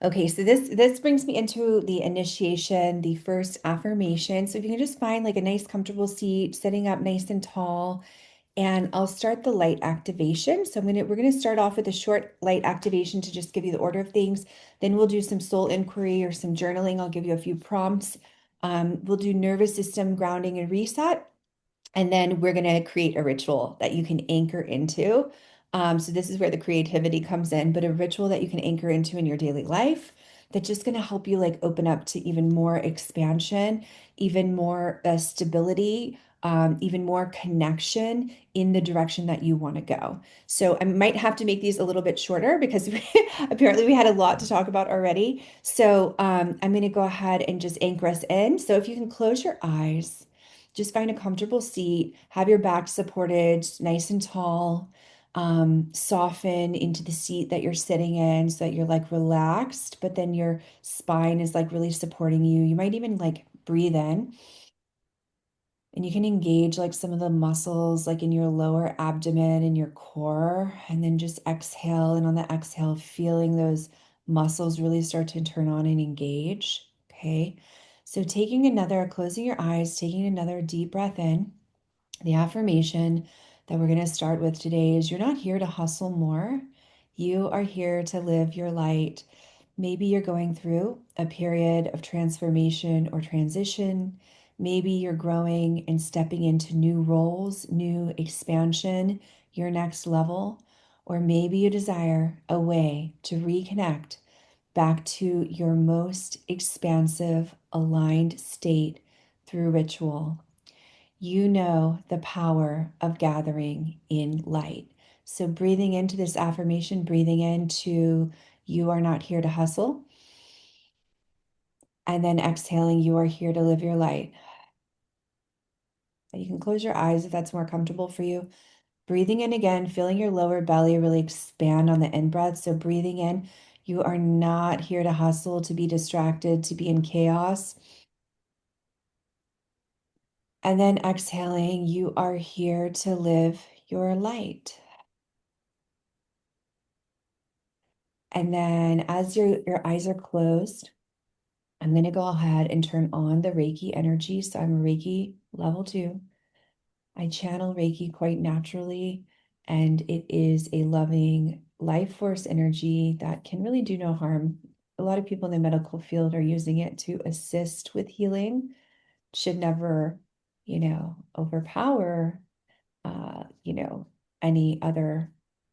Okay, so this brings me into the initiation, the first affirmation. So if you can just find like a nice comfortable seat, sitting up nice and tall, and I'll start the light activation. So we're gonna start off with a short light activation to just give you the order of things. Then we'll do some soul inquiry or some journaling. I'll give you a few prompts. We'll do nervous system grounding and reset. And then we're going to create a ritual that you can anchor into. So this is where the creativity comes in, but a ritual that you can anchor into in your daily life that's just going to help you like open up to even more expansion, even more stability, even more connection in the direction that you want to go. So I might have to make these a little bit shorter because apparently we had a lot to talk about already. So I'm going to go ahead and just anchor us in. So if you can close your eyes. Just find a comfortable seat, have your back supported nice and tall. Soften into the seat that you're sitting in so that you're like relaxed, but then your spine is like really supporting you. You might even like breathe in and you can engage like some of the muscles like in your lower abdomen and your core, and then just exhale. And on the exhale, feeling those muscles really start to turn on and engage. Okay. So closing your eyes, taking another deep breath in. The affirmation that we're going to start with today is you're not here to hustle more. You are here to live your light. Maybe you're going through a period of transformation or transition. Maybe you're growing and stepping into new roles, new expansion, your next level. Or maybe you desire a way to reconnect back to your most expansive, aligned state through ritual. You know the power of gathering in light. So, breathing into this affirmation, breathing into you are not here to hustle, and then exhaling, you are here to live your light. And you can close your eyes if that's more comfortable for you. Breathing in again, feeling your lower belly really expand on the in breath. So, breathing in, you are not here to hustle, to be distracted, to be in chaos. And then exhaling, you are here to live your light. And then as your eyes are closed, I'm going to go ahead and turn on the Reiki energy. So I'm a Reiki level 2. I channel Reiki quite naturally, and it is a loving life force energy that can really do no harm. A lot of people in the medical field are using it to assist with healing. Should never, overpower you know, any other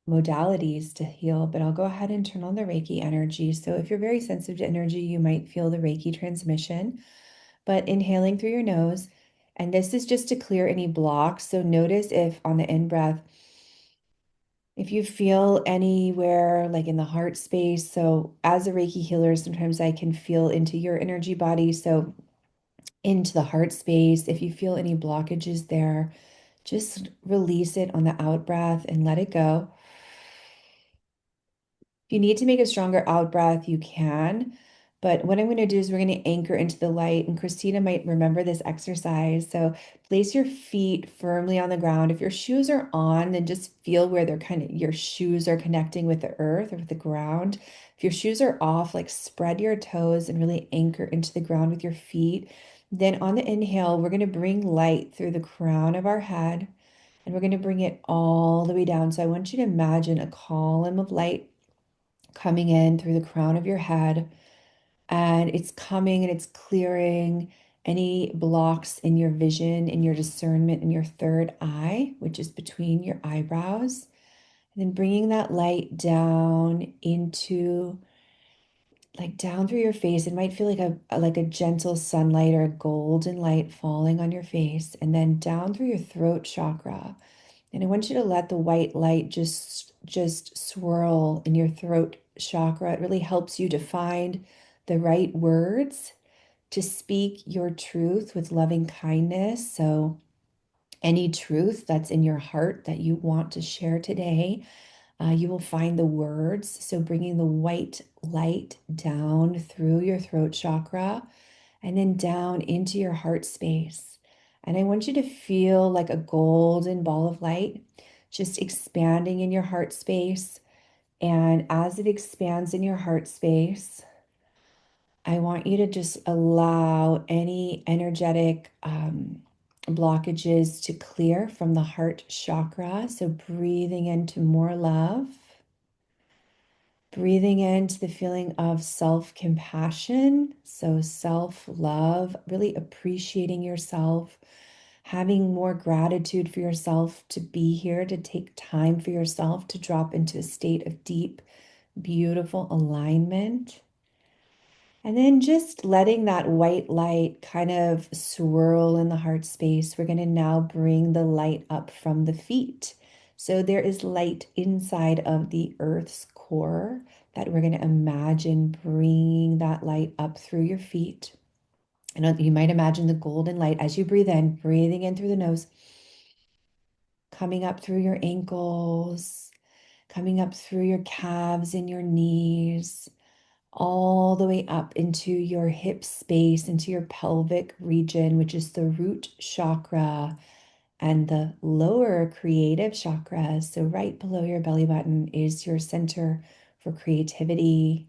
modalities to heal, but I'll go ahead and turn on the Reiki energy. So if you're very sensitive to energy, you might feel the Reiki transmission, but inhaling through your nose. And this is just to clear any blocks. So notice if on the in breath, if you feel anywhere like in the heart space. So as a Reiki healer, sometimes I can feel into your energy body. So into the heart space, if you feel any blockages there, just release it on the out breath and let it go. If you need to make a stronger out breath, you can. But what I'm going to do is we're going to anchor into the light. And Christina might remember this exercise. So place your feet firmly on the ground. If your shoes are on, then just feel where your shoes are connecting with the earth or with the ground. If your shoes are off, like spread your toes and really anchor into the ground with your feet. Then on the inhale, we're going to bring light through the crown of our head, and we're going to bring it all the way down. So I want you to imagine a column of light coming in through the crown of your head, and it's coming and it's clearing any blocks in your vision, in your discernment, in your third eye, which is between your eyebrows. And then bringing that light down into like down through your face. It might feel like a gentle sunlight or a golden light falling on your face, and then down through your throat chakra. And I want you to let the white light just swirl in your throat chakra. It really helps you to find the right words to speak your truth with loving kindness. So any truth that's in your heart that you want to share today, you will find the words. So bringing the white light down through your throat chakra and then down into your heart space. And I want you to feel like a golden ball of light just expanding in your heart space. And as it expands in your heart space, I want you to just allow any energetic blockages to clear from the heart chakra. So breathing into more love, breathing into the feeling of self-compassion. So self-love, really appreciating yourself, having more gratitude for yourself to be here, to take time for yourself, to drop into a state of deep, beautiful alignment. And then just letting that white light kind of swirl in the heart space. We're going to now bring the light up from the feet. So there is light inside of the earth's core that we're going to imagine bringing that light up through your feet. And you might imagine the golden light as you breathe in, breathing in through the nose, coming up through your ankles, coming up through your calves and your knees, all the way up into your hip space, into your pelvic region, which is the root chakra and the lower creative chakra. So, right below your belly button is your center for creativity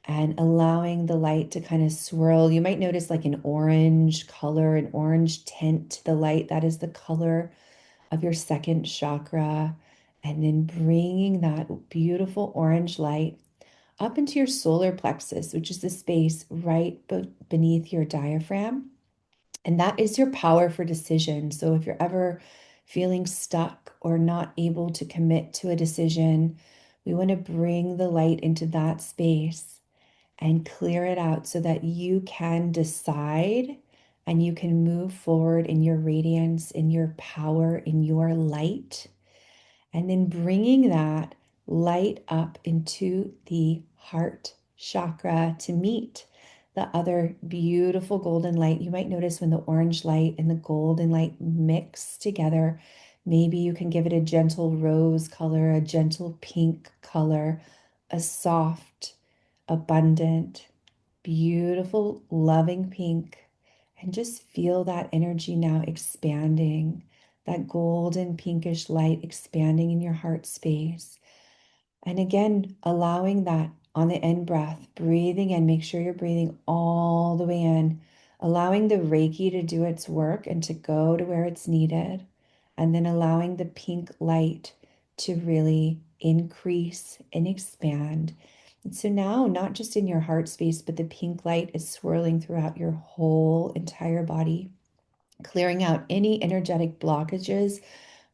and allowing the light to kind of swirl. You might notice like an orange color, an orange tint to the light. That is the color of your second chakra. And then bringing that beautiful orange light up into your solar plexus, which is the space right beneath your diaphragm. And that is your power for decision. So if you're ever feeling stuck or not able to commit to a decision, we want to bring the light into that space and clear it out so that you can decide and you can move forward in your radiance, in your power, in your light, and then bringing that light up into the heart chakra to meet the other beautiful golden light. You might notice when the orange light and the golden light mix together, maybe you can give it a gentle rose color, a gentle pink color, a soft, abundant, beautiful, loving pink. And just feel that energy now expanding, that golden pinkish light expanding in your heart space. And again, allowing that on the in breath, breathing in, make sure you're breathing all the way in, allowing the Reiki to do its work and to go to where it's needed. And then allowing the pink light to really increase and expand. And so now, not just in your heart space, but the pink light is swirling throughout your whole entire body, clearing out any energetic blockages,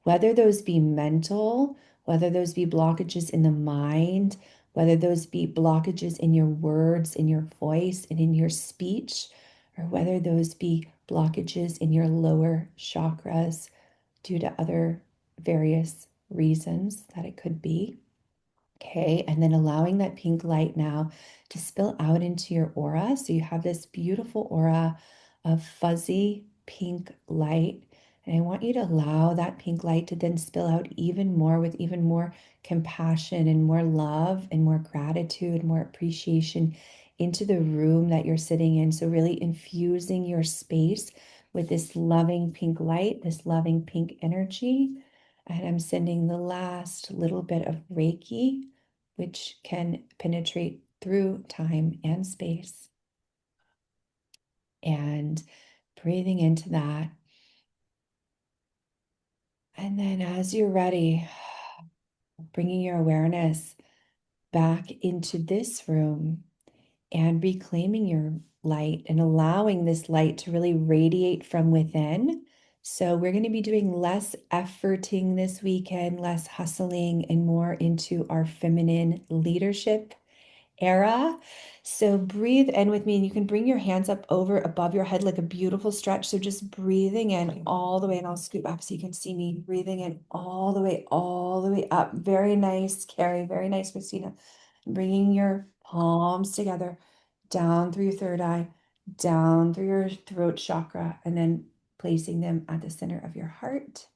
whether those be mental, whether those be blockages in the mind, whether those be blockages in your words, in your voice, and in your speech, or whether those be blockages in your lower chakras due to other various reasons that it could be. Okay, and then allowing that pink light now to spill out into your aura. So you have this beautiful aura of fuzzy pink light. And I want you to allow that pink light to then spill out even more with even more compassion and more love and more gratitude, more appreciation into the room that you're sitting in. So really infusing your space with this loving pink light, this loving pink energy. And I'm sending the last little bit of Reiki, which can penetrate through time and space. And breathing into that. And then as you're ready, bringing your awareness back into this room and reclaiming your light and allowing this light to really radiate from within. So we're going to be doing less efforting this weekend, less hustling, and more into our feminine leadership era. So breathe in with me, and you can bring your hands up over above your head like a beautiful stretch. So just breathing in all the way, and I'll scoot back so you can see me breathing in all the way up. Very nice, Carrie. Very nice, Christina. Bringing your palms together, down through your third eye, down through your throat chakra, and then placing them at the center of your heart.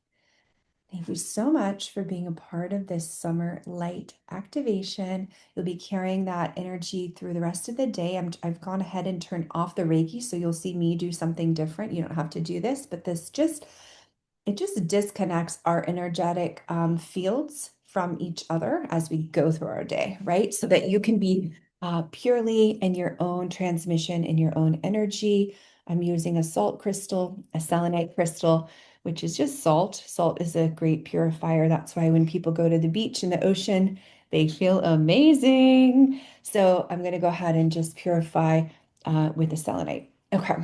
Thank you so much for being a part of this summer light activation. You'll be carrying that energy through the rest of the day. I've gone ahead and turned off the Reiki, so you'll see me do something different. You don't have to do this, but it just disconnects our energetic fields from each other as we go through our day, right? So that you can be purely in your own transmission, in your own energy. I'm using a salt crystal, a selenite crystal, which is just salt. Salt is a great purifier. That's why when people go to the beach and the ocean, they feel amazing. So I'm going to go ahead and just purify with the selenite. Okay.